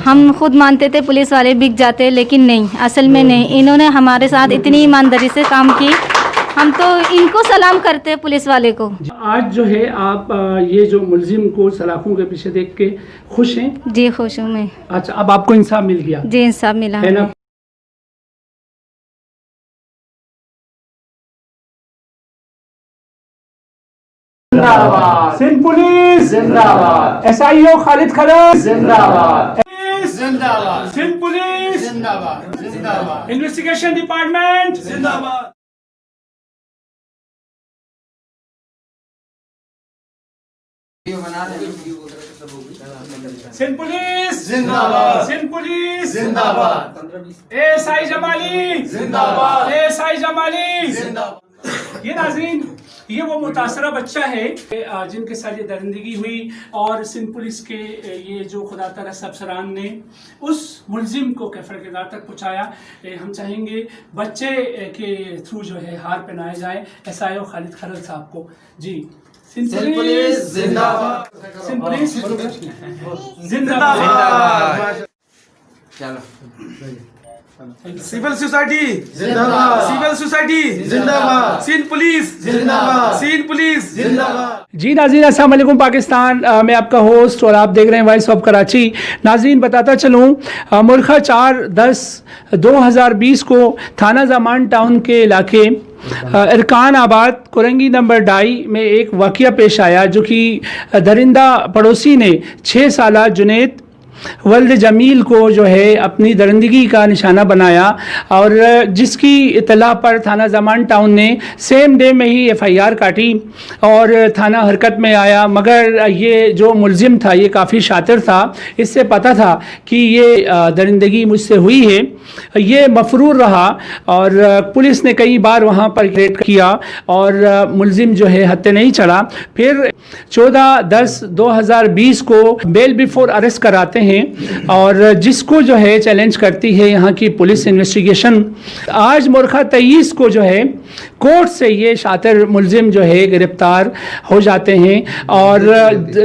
हम खुद मानते थे पुलिस वाले बिक जाते, लेकिन नहीं, असल में नहीं। इन्होंने हमारे साथ इतनी ईमानदारी से काम की, हम तो इनको सलाम करते हैं पुलिस वाले को। आज जो है आप ये जो मुलजिम को सलाखों के पीछे देख के खुश हैं? जी खुश हूँ मैं। अच्छा, अब आपको इंसाफ मिल गया? जी इंसाफ मिला है ना? जिंदाबाद सिंध पुलिस जिंदाबाद, SIO खालिद खरल जिंदाबाद जिंदाबाद, सिंध पुलिस जिंदाबाद, जिंदाबाद इन्वेस्टिगेशन डिपार्टमेंट जिंदाबाद। सिंध पुलिस जिंदाबाद, सिंध पुलिस जिंदाबाद, SI जमाली जिंदाबाद, SI जमाली। जिंदाबाद। ये नाज़रीन, ये वो मुतासरा बच्चा है जिनके साथ ये दरिंदगी हुई, और सिंध पुलिस के ये जो खुदा तरस अफसरान ने उस मुलजिम को कैफर किरदार तक पहुँचाया। हम चाहेंगे बच्चे के थ्रू जो है हार पहनाया जाए SIO खालिद खरल साहब को। जी, सिंध पुलिस जिंदाबाद, सिंध पुलिस जिंदाबाद। चलो। सिविल सोसाइटी जिंदाबाद, सिविल सोसाइटी जिंदाबाद, सिंध पुलिस जिंदाबाद, सिंध पुलिस जिंदाबाद। जी नाज़रीन, अस्सलाम वालेकुम पाकिस्तान। मैं आपका होस्ट और आप देख रहे हैं वॉइस ऑफ कराची। नाज़रीन, बताता चलूँ, मुल्खा 4/10/2020 को थाना ज़मान टाउन के इलाके इरकान आबाद कुरंगी नंबर 2.5 में एक वाक़या पेश आया, जो कि दरिंदा पड़ोसी ने 6 साला जुनैद वल्द जमील को जो है अपनी दरिंदगी का निशाना बनाया, और जिसकी इतला पर थाना ज़मान टाउन ने सेम डे में ही FIR काटी और थाना हरकत में आया। मगर ये जो मुलजिम था ये काफ़ी शातिर था, इससे पता था कि ये दरिंदगी मुझसे हुई है। ये मफरूर रहा और पुलिस ने कई बार वहाँ पर रेड किया और मुलजिम जो है हत्थे नहीं चढ़ा। फिर 14/10/2020 को बेल बिफोर अरेस्ट कराते हैं, और जिसको जो है चैलेंज करती है यहाँ की पुलिस इन्वेस्टिगेशन। आज मुर्खा 23 को जो है कोर्ट से ये शातिर मुलजिम जो है गिरफ्तार हो जाते हैं, और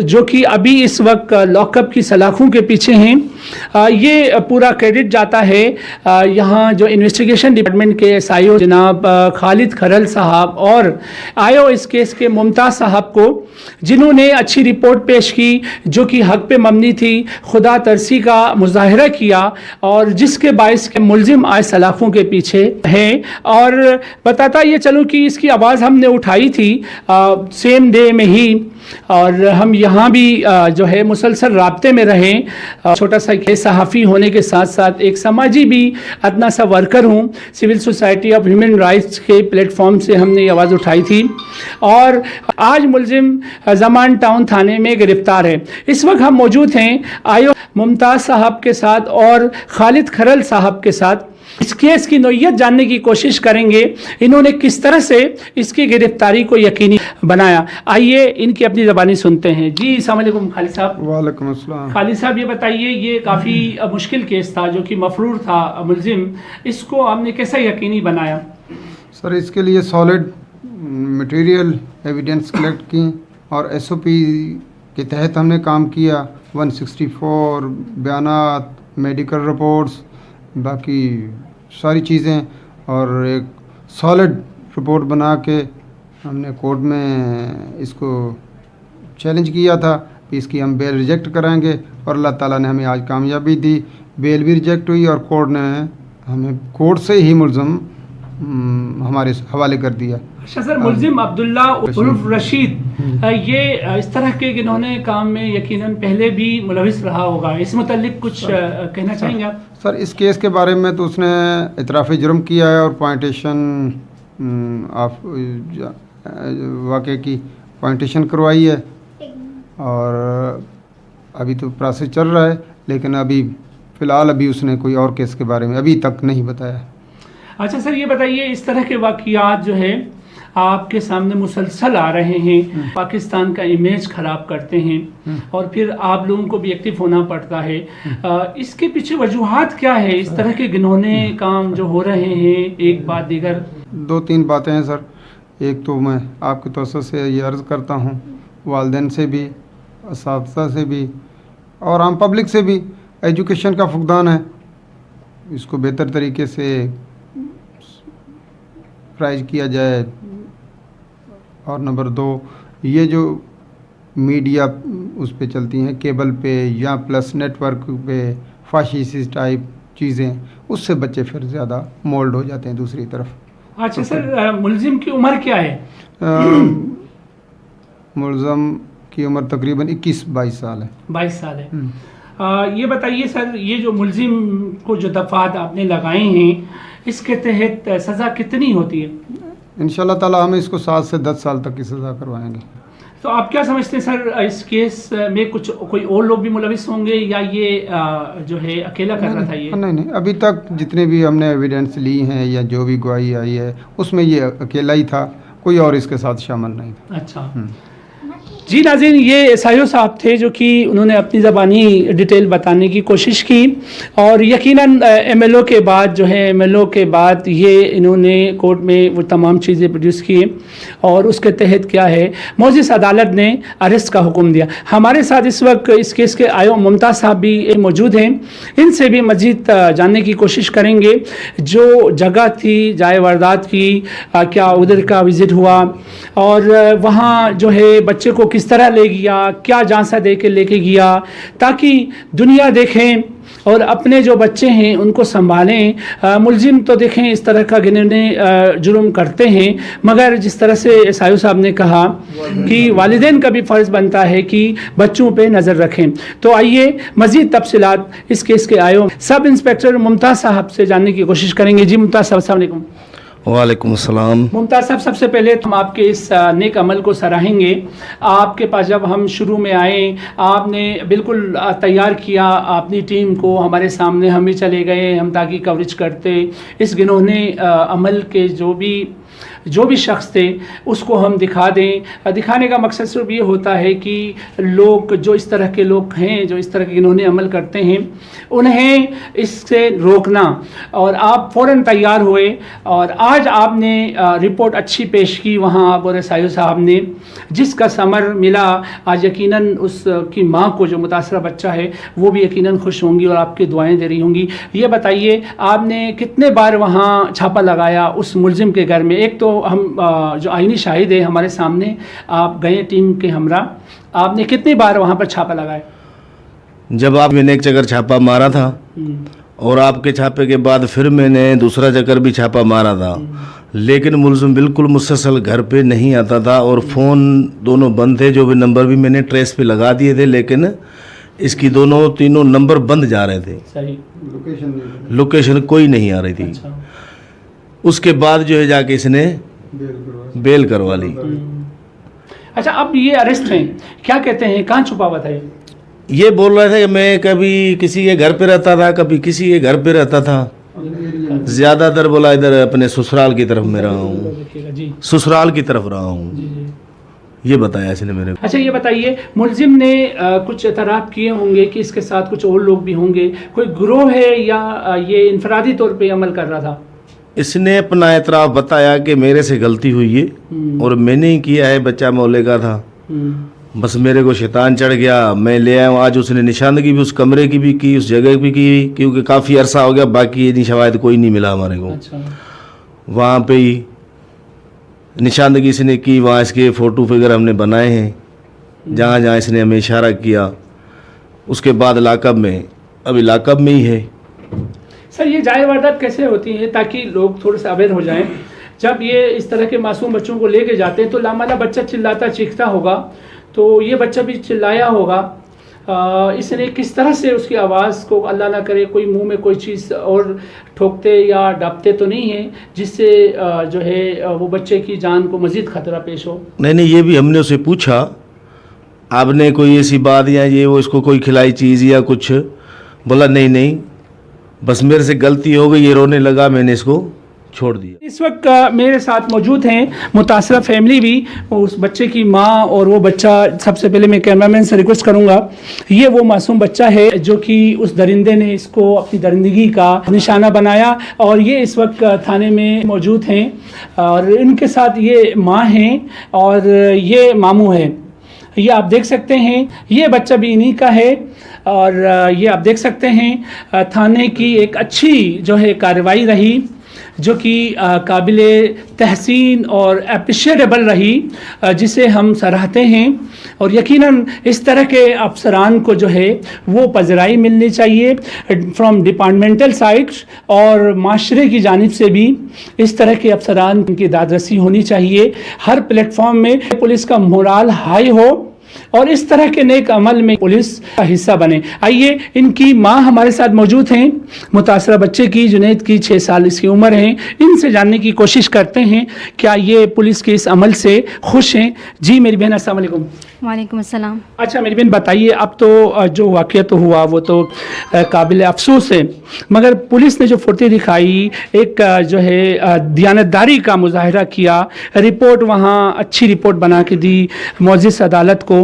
जो कि अभी इस वक्त लॉकअप की सलाखों के पीछे हैं। ये पूरा क्रेडिट जाता है यहाँ जो इन्वेस्टिगेशन डिपार्टमेंट के SIO जनाब खालिद खरल साहब और IO इस केस के मुमताज़ साहब को, जिन्होंने अच्छी रिपोर्ट पेश की जो कि हक पे मबनी थी, खुदा तरसी का मुजाहरा किया, और जिसके बायस के मुलजिम आज सलाखों के पीछे है। और बताता ये चलूँ कि इसकी आवाज़ हमने उठाई थी सेम डे में ही, और हम यहाँ भी जो है मुसलसल राब्ते में रहें। छोटा सा सहाफ़ी होने के साथ साथ एक समाजी भी अदना सा वर्कर हूँ। Civil society of human rights के प्लेटफॉर्म से हमने ये आवाज़ उठाई थी, और आज मुलजिम ज़मान टाउन थाने में गिरफ्तार है। इस वक्त हम मौजूद हैं IO मुमताज़ साहब के साथ और खालिद खरल साहब के साथ। इस केस की नौइयत जानने की कोशिश करेंगे, इन्होंने किस तरह से इसकी गिरफ्तारी को यकीनी बनाया। आइए इनकी अपनी ज़बानी सुनते हैं। जी अस्सलाम वालेकुम खालिद साहब। वालेकुम अस्सलाम। खालिद साहब, ये बताइए, ये काफ़ी मुश्किल केस था जो कि मफरूर था मुलजिम, इसको आपने कैसे यकीनी बनाया? सर, इसके लिए सॉलिड मटेरियल एविडेंस कलेक्ट की और SOP के तहत हमने काम किया। 164 बयानात, मेडिकल रिपोर्ट्स, बाकी सारी चीज़ें, और एक सॉलिड रिपोर्ट बना के हमने कोर्ट में इसको चैलेंज किया था कि इसकी हम बेल रिजेक्ट कराएंगे, और अल्लाह ताला ने हमें आज कामयाबी दी। बेल भी रिजेक्ट हुई और कोर्ट ने हमें कोर्ट से ही मुलज़िम हमारे हवाले कर दिया। अच्छा सर, मुलजिम अब्दुल्ला उर्फ रशीद, ये इस तरह के इन्होंने काम में यकीनन पहले भी मुलविस रहा होगा, इस मुतालिक कुछ कहना चाहेंगे आप? सर, इस केस के बारे में तो उसने इतराफ़ जुर्म किया है और पॉइंटेशन ऑफ वाक़े की पॉइंटेशन करवाई है, और अभी तो प्रोसेस चल रहा है, लेकिन अभी फ़िलहाल अभी उसने कोई और केस के बारे में अभी तक नहीं बताया। अच्छा सर, ये बताइए, इस तरह के वाक़यात जो है आपके सामने मुसलसल आ रहे हैं, पाकिस्तान का इमेज ख़राब करते हैं, और फिर आप लोगों को भी एक्टिव होना पड़ता है। इसके पीछे वजूहात क्या है? इस तरह के घिनौने काम जो हो रहे हैं, एक बाद दीगर 2-3 बातें हैं सर। एक तो मैं आपके तवज्जो से ये अर्ज़ करता हूँ, वालिदैन से भी, असातिज़ा से भी और आम पब्लिक से भी, एजुकेशन का फुकदान है, इसको बेहतर तरीके से प्राइज किया जाए। और नंबर 2, ये जो मीडिया उस पे चलती हैं, केबल पे या प्लस नेटवर्क पे फाशिस्ट टाइप चीज़ें, उससे बच्चे फिर ज़्यादा मोल्ड हो जाते हैं दूसरी तरफ। अच्छा सर, मुलजिम की उम्र क्या है? मुलज़म की उम्र तकरीबन 21-22 साल है। 22 साल है। ये बताइए सर, ये जो मुलजिम को जो दफ़ात आपने लगाए हैं, इसके तहत सज़ा कितनी होती है? इंशाल्लाह ताला हम इसको 7 से 10 साल तक की सज़ा करवाएंगे। तो आप क्या समझते हैं सर, इस केस में कोई और लोग भी मुलविस होंगे या ये जो है अकेला कर रहा था ये? नहीं, अभी तक जितने भी हमने एविडेंस ली हैं या जो भी गवाही आई है, उसमें ये अकेला ही था, कोई और इसके साथ शामिल नहीं था। अच्छा जी नाज़रीन, ये साहियो साहब थे जो कि उन्होंने अपनी ज़बानी डिटेल बताने की कोशिश की, और यकीनन एमएलओ के बाद जो है, एमएलओ के बाद ये इन्होंने कोर्ट में वो तमाम चीज़ें प्रोड्यूस की, और उसके तहत क्या है, मोजिस अदालत ने अरेस्ट का हुक्म दिया। हमारे साथ इस वक्त इस केस के आयो मुमताज़ साहब भी मौजूद हैं, इनसे भी मज़ीद जानने की कोशिश करेंगे जो जगह थी जाए वारदात की, क्या उधर का विज़िट हुआ, और वहाँ जो है बच्चे को किस तरह ले गया, क्या झांसा दे के लेके गया, ताकि दुनिया देखें और अपने जो बच्चे हैं उनको संभालें। मुलजिम तो देखें इस तरह का घिनौने जुर्म करते हैं, मगर जिस तरह से साहियो साहब ने कहा कि वालिदैन का भी फ़र्ज़ बनता है कि बच्चों पे नज़र रखें। तो आइए मज़ीद तफसीलात इस केस के आयो सब इंस्पेक्टर मुमताज़ साहब से जानने की कोशिश करेंगे। जी मुमताज़ साहब, अस्सलाम वालेकुम। वालेकुम अस्सलाम। मुमताज़ साहब, सबसे पहले हम आपके इस नेक अमल को सराहेंगे। आपके पास जब हम शुरू में आए, आपने बिल्कुल तैयार किया अपनी टीम को, हमारे सामने हम भी चले गए, हम ताकि कवरेज करते इस घिनौने अमल के जो भी शख्स थे उसको हम दिखा दें। दिखाने का मकसद सिर्फ ये होता है कि लोग जो इस तरह के लोग हैं, जो इस तरह के घिनौने अमल करते हैं, उन्हें इससे रोकना। और आप फ़ौरन तैयार हुए और आज आपने रिपोर्ट अच्छी पेश की वहाँ आप और साहियो साहब ने, जिसका समर मिला। आज यकीनन उसकी माँ को, जो मुतासरा बच्चा है, वो भी यकीनन खुश होंगी और आपकी दुआएं दे रही होंगी। ये बताइए, आपने कितने बार वहाँ छापा लगाया उस मुलजिम के घर में? एक तो हम जो आईनी शाहिद है हमारे सामने, आप गए टीम के हमरा, आपने कितनी बार वहाँ पर छापा लगाया? जब आप मैंने एक चक्कर छापा मारा था और आपके छापे के बाद फिर मैंने दूसरा चक्कर भी छापा मारा था, लेकिन मुलजिम बिल्कुल मुसलसल घर पे नहीं आता था और फ़ोन दोनों बंद थे। जो भी नंबर भी मैंने ट्रेस पे लगा दिए थे, लेकिन इसकी तीनों नंबर बंद जा रहे थे। सही, लोकेशन कोई नहीं आ रही थी। अच्छा। उसके बाद जो है जाके इसने बेल करवा ली। अच्छा, अब ये अरेस्ट हैं, क्या कहते हैं, कहाँ छुपा हुआ था ये बोल रहे थे कि मैं कभी किसी के घर पे रहता था, कभी किसी के घर पे रहता था। ज़्यादातर बोला इधर अपने ससुराल की तरफ में रहा हूँ, जी, ससुराल की तरफ रहा हूँ, जी। ये बताया इसने मेरे को। अच्छा, ये बताइए, मुलजिम ने कुछ एतराफ़ किए होंगे कि इसके साथ कुछ और लोग भी होंगे, कोई ग्रोह है या ये इनफरादी तौर पे अमल कर रहा था? इसने अपना एतराफ़ बताया कि मेरे से गलती हुई है और मैंने ही किया है, बच्चा मौले का था, बस मेरे को शैतान चढ़ गया, मैं ले आया हूँ। आज उसने निशानदगी भी उस कमरे की भी की, उस जगह भी की, क्योंकि काफ़ी अरसा हो गया, बाकी ये शवायद कोई नहीं मिला हमारे को। अच्छा। वहाँ पे ही निशानदगी इसने की, वहाँ इसके फ़ोटो वगैरह हमने बनाए हैं, जहाँ जहाँ इसने हमें इशारा किया। उसके बाद लाकअप में, अभी लाकअप में ही है। सर, ये जाए वारदात कैसे होती है, ताकि लोग थोड़े से अवेयर हो जाएं? जब ये इस तरह के मासूम बच्चों को लेके जाते हैं तो लामाला बच्चा चिल्लाता चीखता होगा, तो ये बच्चा भी चिल्लाया होगा। इसने किस तरह से उसकी आवाज़ को, अल्लाह ना करे कोई मुंह में कोई चीज़ और ठोकते या डांपते तो नहीं है, जिससे जो है वो बच्चे की जान को मज़ीद ख़तरा पेश हो? नहीं, ये भी हमने उसे पूछा, आपने कोई ऐसी बात या ये वो इसको कोई खिलाई चीज़ या कुछ? बोला नहीं, बस मेरे से गलती हो गई, ये रोने लगा, मैंने इसको छोड़ दिया। इस वक्त मेरे साथ मौजूद हैं मुतासरा फैमिली भी, उस बच्चे की माँ और वो बच्चा। सबसे पहले मैं कैमरामैन से रिक्वेस्ट करूंगा, ये वो मासूम बच्चा है जो कि उस दरिंदे ने इसको अपनी दरिंदगी का निशाना बनाया, और ये इस वक्त थाने में मौजूद हैं, और इनके साथ ये माँ हैं और ये मामू है। ये आप देख सकते हैं, ये बच्चा भी इन्हीं का है। और ये आप देख सकते हैं थाने की एक अच्छी जो है कार्रवाई रही, जो कि काबिल तहसीन और एप्रिशिएटेबल रही, जिसे हम सराहते हैं। और यकीनन इस तरह के अफसरान को जो है वो पजराई मिलनी चाहिए फ्रॉम डिपार्टमेंटल साइड, और माशरे की जानिब से भी इस तरह के अफसरान की दादरसी होनी चाहिए। हर प्लेटफॉर्म में पुलिस का मोराल हाई हो और इस तरह के नेक अमल में पुलिस का हिस्सा बने। आइए, इनकी माँ हमारे साथ मौजूद हैं, मुतासरा बच्चे की, जुनैद की 6 साल इसकी उम्र है। इनसे जानने की कोशिश करते हैं क्या ये पुलिस के इस अमल से खुश हैं। जी मेरी बहन, अस्सलाम वालेकुम। वालेकुम अस्सलाम। अच्छा मेरी बहन बताइए, अब तो जो वाक़या तो हुआ वो तो काबिल अफसोस है, मगर पुलिस ने जो फुर्ती दिखाई, एक जो है दियानतदारी का मुजाहरा किया, रिपोर्ट वहाँ अच्छी रिपोर्ट बना के दी मुअज़्ज़िज़ अदालत को,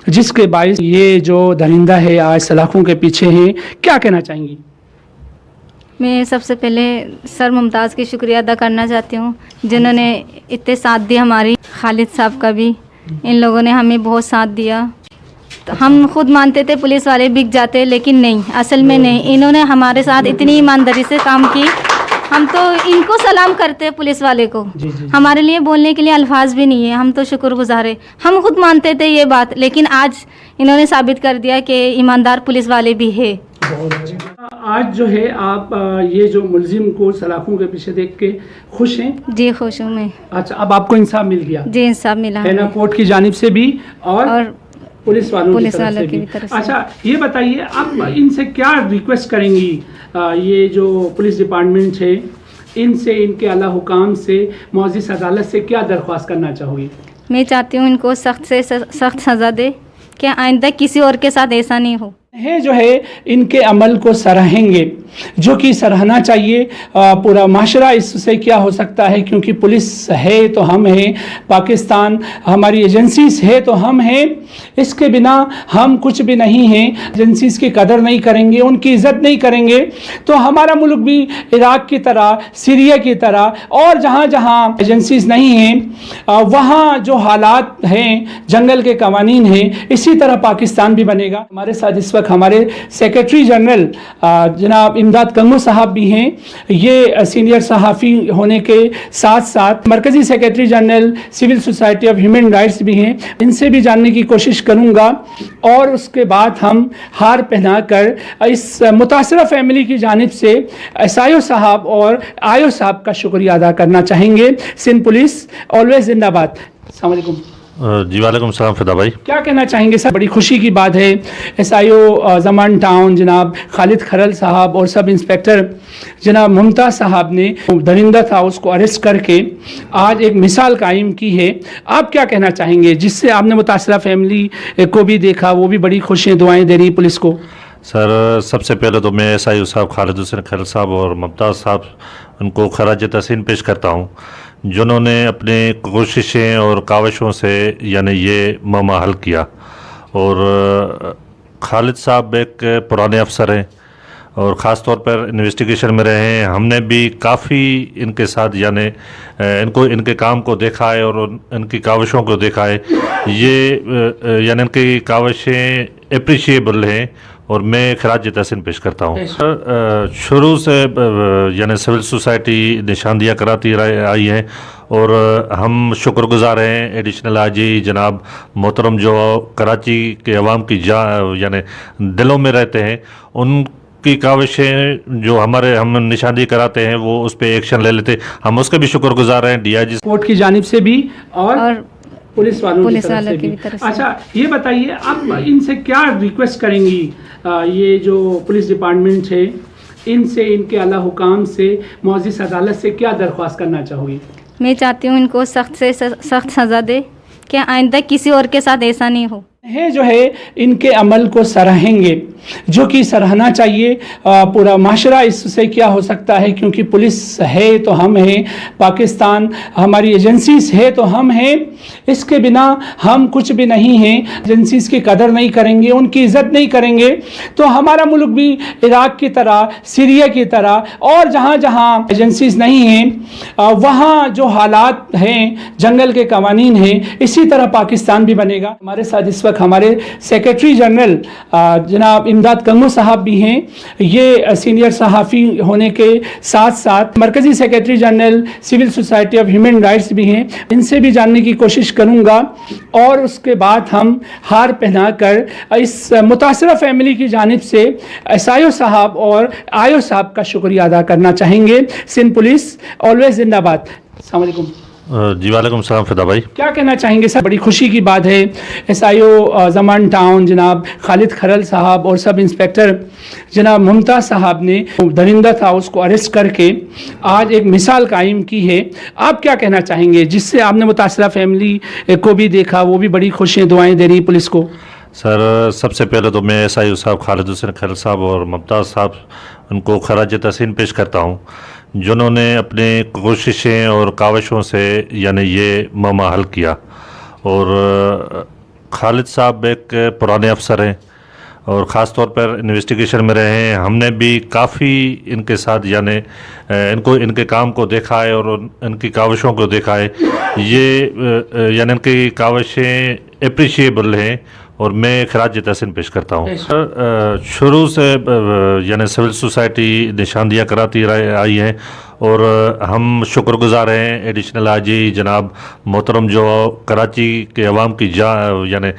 जिसके बायस ये जो दरिंदा है आज सलाखों के पीछे है, क्या कहना चाहेंगी? मैं सबसे पहले सर मुमताज़ की शुक्रिया अदा करना चाहती हूँ, जिन्होंने इतने साथ दिया। हमारी खालिद साहब का भी, इन लोगों ने हमें बहुत साथ दिया। तो हम खुद मानते थे पुलिस वाले बिक जाते, लेकिन नहीं, असल में नहीं। इन्होंने हमारे साथ इतनी ईमानदारी से काम की, हम तो इनको सलाम करते हैं पुलिस वाले को। हमारे लिए बोलने के लिए अल्फाज भी नहीं है, हम तो शुक्रगुजार है। हम खुद मानते थे ये बात, लेकिन आज इन्होंने साबित कर दिया कि ईमानदार पुलिस वाले भी है। आज जो है आप ये जो मुलजिम को सलाखों के पीछे देख के खुश हैं? जी खुश हूँ मैं। अच्छा, अब आपको इंसाफ मिल गया? जी इंसाफ मिला है ना, कोर्ट की जानिब से भी और पुलिस वालों की तरफ से। अच्छा ये बताइए, आप इनसे क्या रिक्वेस्ट करेंगी? ये जो पुलिस डिपार्टमेंट है, इनसे, इनके आला हुकाम से, मुअज़्ज़िज़ अदालत से क्या दरख्वास्त करना चाहोगी? मैं चाहती हूँ इनको सख्त से सख्त सज़ा दे कि आइंदा किसी और के साथ ऐसा नहीं हो। है जो है इनके अमल को सराहेंगे, जो कि सराहना चाहिए। पूरा माशरा इससे क्या हो सकता है, क्योंकि पुलिस है तो हम हैं, पाकिस्तान हमारी एजेंसीज है तो हम हैं, इसके बिना हम कुछ भी नहीं हैं। एजेंसीज की कदर नहीं करेंगे, उनकी इज़्ज़त नहीं करेंगे, तो हमारा मुल्क भी इराक़ की तरह, सीरिया की तरह और जहाँ जहाँ एजेंसीज नहीं हैं वहाँ जो हालात हैं, जंगल के कवानीन हैं, इसी तरह पाकिस्तान भी बनेगा। हमारे साथ इस वक्त हमारे सेक्रेटरी जनरल जनाब इमदाद कंगो साहब भी हैं। ये सीनियर सहाफ़ी होने के साथ साथ मरकज़ी secretary general civil society of human rights भी हैं। इनसे भी जानने की कोशिश करूँगा और उसके बाद हम हार पहना कर इस मुतासरा फैमिली की जानिब से SIO साहब और IO साहब का शुक्रिया अदा करना चाहेंगे। सिंध पुलिस ऑलवेज जिंदाबाद। अस्सलाम वालेकुम। जी वालेकुम सलाम फिदा भाई। क्या कहना चाहेंगे सर? बड़ी खुशी की बात है, SIO ज़मान टाउन जनाब खालिद खरल साहब और सब इंस्पेक्टर जनाब मुमताज़ साहब ने दरिंदा था उसको अरेस्ट करके आज एक मिसाल कायम की है। आप क्या कहना चाहेंगे, जिससे आपने मुतासरा फैमिली को भी देखा, वो भी बड़ी खुशियाँ दुआएँ दे रही पुलिस को? सर सबसे पहले तो मैं SIO साहब खालिद हुसैन खरल साहब और मुमताज़ साहब उनको खराज तहसीन पेश करता हूँ, जिन्होंने अपने कोशिशें और काविशों से यानी ये मामला हल किया। और खालिद साहब एक पुराने अफसर हैं और ख़ास तौर पर इन्वेस्टिगेशन में रहे हैं। हमने भी काफ़ी इनके साथ यानी इनके काम को देखा है और इनकी काविशों को देखा है। ये यानी इनकी काविशें एप्रिशिएबल हैं और मैं खराज तहसीन पेश करता हूँ। शुरू से यानी सिविल सोसाइटी निशानदियाँ कराती आई है और हम शुक्रगुजार हैं एडिशनल IG जनाब मोहतरम जो कराची के अवाम की यानी दिलों में रहते हैं। उनकी काविशें जो हम निशानदी कराते हैं वो उस पर एक्शन ले लेते, हम उसके भी शुक्रगुजार हैं। DIG कोर्ट की जानिब से भी और पुलिस वालों की तरफ से। अच्छा ये बताइए, आप इनसे क्या रिक्वेस्ट करेंगी? ये जो पुलिस डिपार्टमेंट है, इनसे, इनके आला हुकाम से, मुअज़्ज़िज़ अदालत से क्या दरख्वास्त करना चाहोगी? मैं चाहती हूँ इनको सख्त से सख्त सज़ा दे कि आइंदा किसी और के साथ ऐसा नहीं हो। है जो है इनके अमल को सराहेंगे, जो कि सराहना चाहिए। पूरा माशरा इससे क्या हो सकता है, क्योंकि पुलिस है तो हम हैं, पाकिस्तान हमारी एजेंसीज है तो हम हैं, इसके बिना हम कुछ भी नहीं हैं। एजेंसीज की कदर नहीं करेंगे, उनकी इज़्ज़त नहीं करेंगे, तो हमारा मुल्क भी इराक़ की तरह, सीरिया की तरह और जहाँ जहाँ एजेंसीज नहीं हैं वहाँ जो हालात हैं, जंगल के कवानीन हैं, इसी तरह पाकिस्तान भी बनेगा। हमारे साथ इस वक्त वक्त हमारे सेक्रेटरी जनरल जनाब इमदाद कंगो साहब भी हैं। ये सीनियर सहाफ़ी होने के साथ साथ मरकज़ी secretary general civil society of human rights भी हैं। इनसे भी जानने की कोशिश करूँगा और उसके बाद हम हार पहना कर इस मुतासरा फैमिली की जानिब से SIO साहब और IO साहब का शुक्रिया अदा करना चाहेंगे। सिंध पुलिस ऑलवेज जिंदाबाद। अस्सलाम वालेकुम। जी वालेकुम सलाम फिदा भाई। क्या कहना चाहेंगे सर? बड़ी खुशी की बात है SIO ज़मान टाउन जनाब खालिद खरल साहब और सब इंस्पेक्टर जनाब मुमताज़ साहब ने दरिंदा था उसको अरेस्ट करके आज एक मिसाल कायम की है। आप क्या कहना चाहेंगे जिससे आपने मुतासरा फैमिली को भी देखा, वो भी बड़ी खुशियाँ दुआएं दे रही पुलिस को? सर सबसे पहले तो मैं SIO साहब खालिद हुसैन खरल साहब और मुमताज़ साहब उनको खराज तहसीन पेश करता हूँ, जिन्होंने अपने कोशिशें और काविशों से यानी ये मामला हल किया। और खालिद साहब एक पुराने अफसर हैं और ख़ास तौर पर इन्वेस्टिगेशन में रहे हैं। हमने भी काफ़ी इनके साथ यानी इनके काम को देखा है और इनकी काविशों को देखा है। ये यानी इनकी काविशें अप्रिशिएबल हैं और मैं खराज तहसीन पेश करता हूँ। शुरू से यानी सिविल सोसाइटी निशानदियाँ कराती आई है और हम शुक्रगुजार हैं एडिशनल IG जनाब मोहतरम जो कराची के अवाम की यानी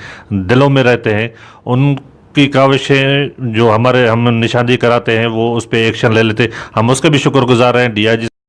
दिलों में रहते हैं। उनकी काविशें जो हम निशानदी कराते हैं वो उस पर एक्शन ले लेते, हम उसके भी शुक्रगुजार हैं। DIG